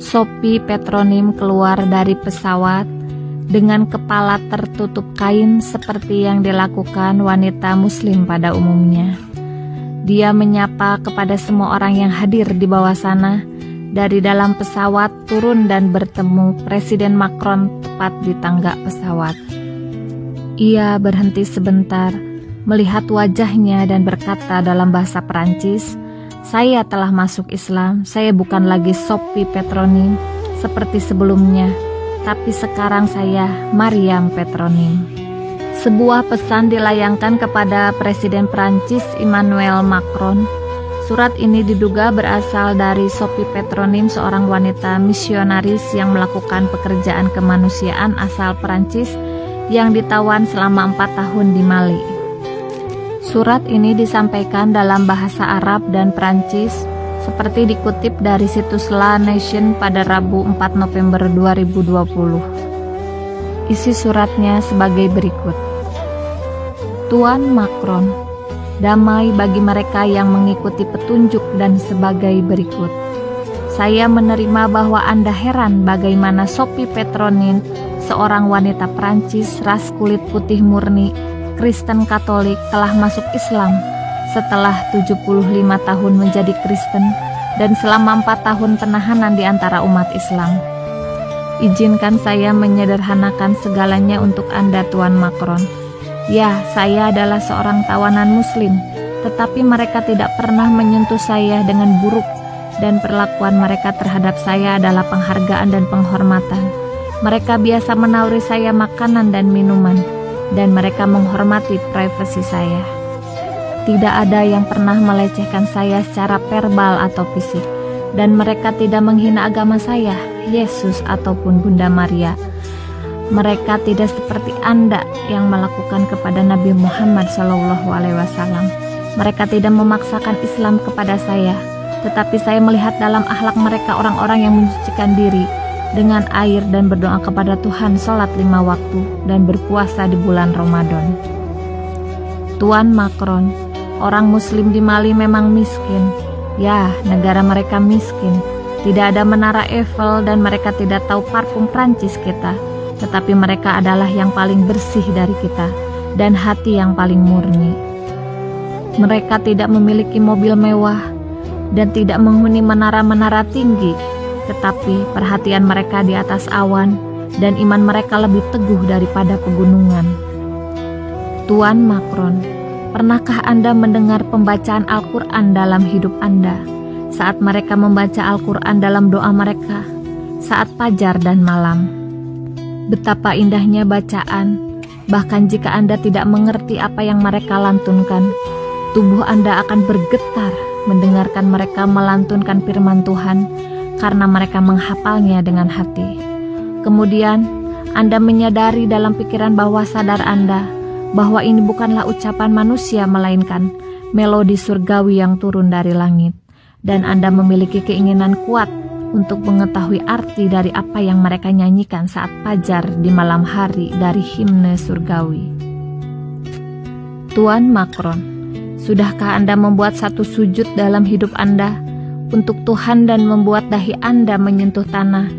Sophie Petronim keluar dari pesawat dengan kepala tertutup kain seperti yang dilakukan wanita muslim pada umumnya. Dia menyapa kepada semua orang yang hadir di bawah sana. Dari dalam pesawat turun dan bertemu Presiden Macron tepat di tangga pesawat. Ia berhenti sebentar, melihat wajahnya dan berkata dalam bahasa Perancis, "Saya telah masuk Islam, saya bukan lagi Sophie Petronim seperti sebelumnya, tapi sekarang saya Mariam Petronim." Sebuah pesan dilayangkan kepada Presiden Prancis Emmanuel Macron. Surat ini diduga berasal dari Sophie Petronim, seorang wanita misionaris yang melakukan pekerjaan kemanusiaan asal Prancis yang ditawan selama 4 tahun di Mali. Surat ini disampaikan dalam bahasa Arab dan Prancis seperti dikutip dari situs La Nation pada Rabu 4 November 2020. Isi suratnya sebagai berikut. Tuan Macron, damai bagi mereka yang mengikuti petunjuk dan sebagai berikut. Saya menerima bahwa Anda heran bagaimana Sophie Petronim, seorang wanita Prancis ras kulit putih murni, Kristen Katolik, telah masuk Islam setelah 75 tahun menjadi Kristen dan selama 4 tahun penahanan di antara umat Islam. Izinkan saya menyederhanakan segalanya untuk Anda, Tuan Macron. Ya, saya adalah seorang tawanan muslim, tetapi mereka tidak pernah menyentuh saya dengan buruk dan perlakuan mereka terhadap saya adalah penghargaan dan penghormatan. Mereka biasa menawari saya makanan dan minuman, dan mereka menghormati privasi saya. Tidak ada yang pernah melecehkan saya secara verbal atau fisik, dan mereka tidak menghina agama saya, Yesus ataupun Bunda Maria. Mereka tidak seperti Anda yang melakukan kepada Nabi Muhammad SAW. Mereka tidak memaksakan Islam kepada saya, tetapi saya melihat dalam akhlak mereka orang-orang yang mensucikan diri dengan air dan berdoa kepada Tuhan, sholat 5 waktu, dan berpuasa di bulan Ramadan. Tuan Macron, orang Muslim di Mali memang miskin. Ya, negara mereka miskin. Tidak ada menara Eiffel dan mereka tidak tahu parfum Prancis kita. Tetapi mereka adalah yang paling bersih dari kita dan hati yang paling murni. Mereka tidak memiliki mobil mewah dan tidak menghuni menara-menara tinggi, tetapi perhatian mereka di atas awan dan iman mereka lebih teguh daripada pegunungan. Tuan Macron, pernahkah Anda mendengar pembacaan Al-Quran dalam hidup Anda saat mereka membaca Al-Quran dalam doa mereka saat fajar dan malam? Betapa indahnya bacaan, bahkan jika Anda tidak mengerti apa yang mereka lantunkan, tubuh Anda akan bergetar mendengarkan mereka melantunkan firman Tuhan karena mereka menghafalnya dengan hati. Kemudian, Anda menyadari dalam pikiran bawah sadar Anda bahwa ini bukanlah ucapan manusia melainkan melodi surgawi yang turun dari langit, dan Anda memiliki keinginan kuat untuk mengetahui arti dari apa yang mereka nyanyikan saat fajar di malam hari dari himne surgawi. Tuan Macron, sudahkah Anda membuat satu sujud dalam hidup Anda untuk Tuhan dan membuat dahi Anda menyentuh tanah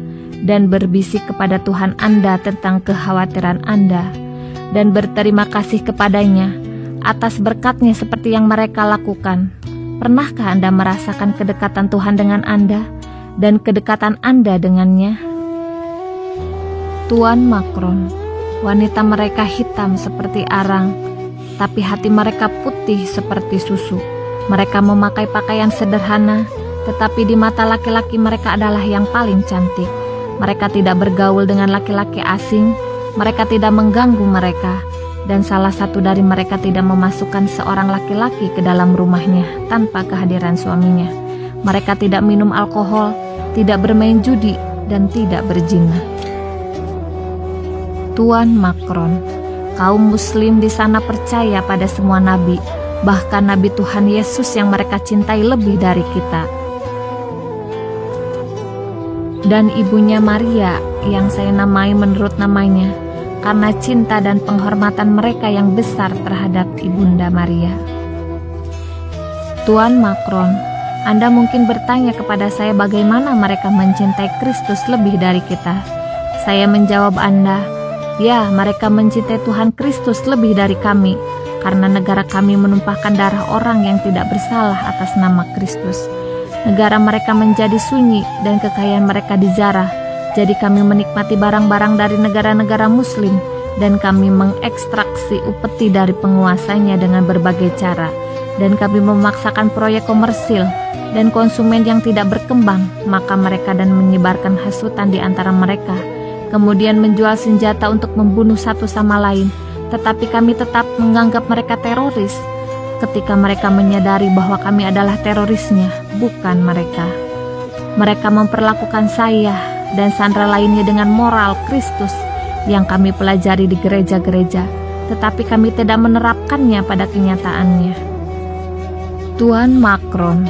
dan berbisik kepada Tuhan Anda tentang kekhawatiran Anda dan berterima kasih kepadanya atas berkat-Nya seperti yang mereka lakukan? Pernahkah Anda merasakan kedekatan Tuhan dengan Anda dan kedekatan Anda dengannya? Tuan Macron, wanita mereka hitam seperti arang, tapi hati mereka putih seperti susu. Mereka memakai pakaian sederhana, tetapi di mata laki-laki mereka adalah yang paling cantik. Mereka tidak bergaul dengan laki-laki asing, mereka tidak mengganggu mereka, dan salah satu dari mereka tidak memasukkan seorang laki-laki ke dalam rumahnya tanpa kehadiran suaminya. Mereka tidak minum alkohol, tidak bermain judi, dan tidak berzina. Tuan Macron, kaum muslim di sana percaya pada semua nabi, bahkan nabi Tuhan Yesus yang mereka cintai lebih dari kita. Dan ibunya Maria yang saya namai menurut namanya, karena cinta dan penghormatan mereka yang besar terhadap Ibunda Maria. Tuan Macron, Anda mungkin bertanya kepada saya bagaimana mereka mencintai Kristus lebih dari kita. Saya menjawab Anda, ya, mereka mencintai Tuhan Kristus lebih dari kami, karena negara kami menumpahkan darah orang yang tidak bersalah atas nama Kristus. Negara mereka menjadi sunyi dan kekayaan mereka dijarah. Jadi kami menikmati barang-barang dari negara-negara Muslim, dan kami mengekstraksi upeti dari penguasanya dengan berbagai cara, dan kami memaksakan proyek komersil dan konsumen yang tidak berkembang, maka mereka dan menyebarkan hasutan di antara mereka, kemudian menjual senjata untuk membunuh satu sama lain, tetapi kami tetap menganggap mereka teroris, ketika mereka menyadari bahwa kami adalah terorisnya, bukan mereka. Mereka memperlakukan saya dan sandera lainnya dengan moral Kristus yang kami pelajari di gereja-gereja, tetapi kami tidak menerapkannya pada kenyataannya. Tuan Macron,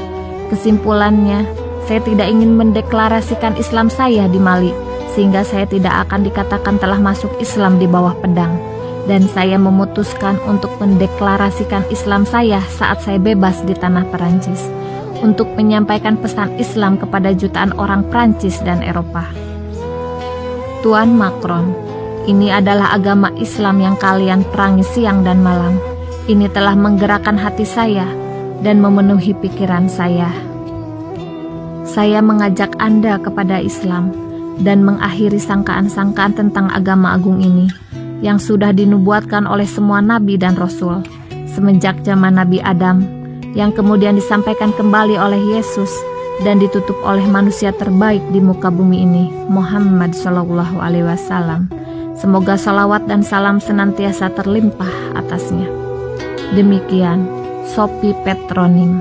kesimpulannya, saya tidak ingin mendeklarasikan Islam saya di Mali, sehingga saya tidak akan dikatakan telah masuk Islam di bawah pedang. Dan saya memutuskan untuk mendeklarasikan Islam saya saat saya bebas di tanah Perancis, untuk menyampaikan pesan Islam kepada jutaan orang Prancis dan Eropa. Tuan Macron, ini adalah agama Islam yang kalian perangi siang dan malam. Ini telah menggerakkan hati saya dan memenuhi pikiran saya. Saya mengajak Anda kepada Islam dan mengakhiri sangkaan-sangkaan tentang agama agung ini yang sudah dinubuatkan oleh semua nabi dan rasul semenjak zaman Nabi Adam, yang kemudian disampaikan kembali oleh Yesus dan ditutup oleh manusia terbaik di muka bumi ini, Muhammad SAW. Semoga salawat dan salam senantiasa terlimpah atasnya. Demikian, Sophie Petronim.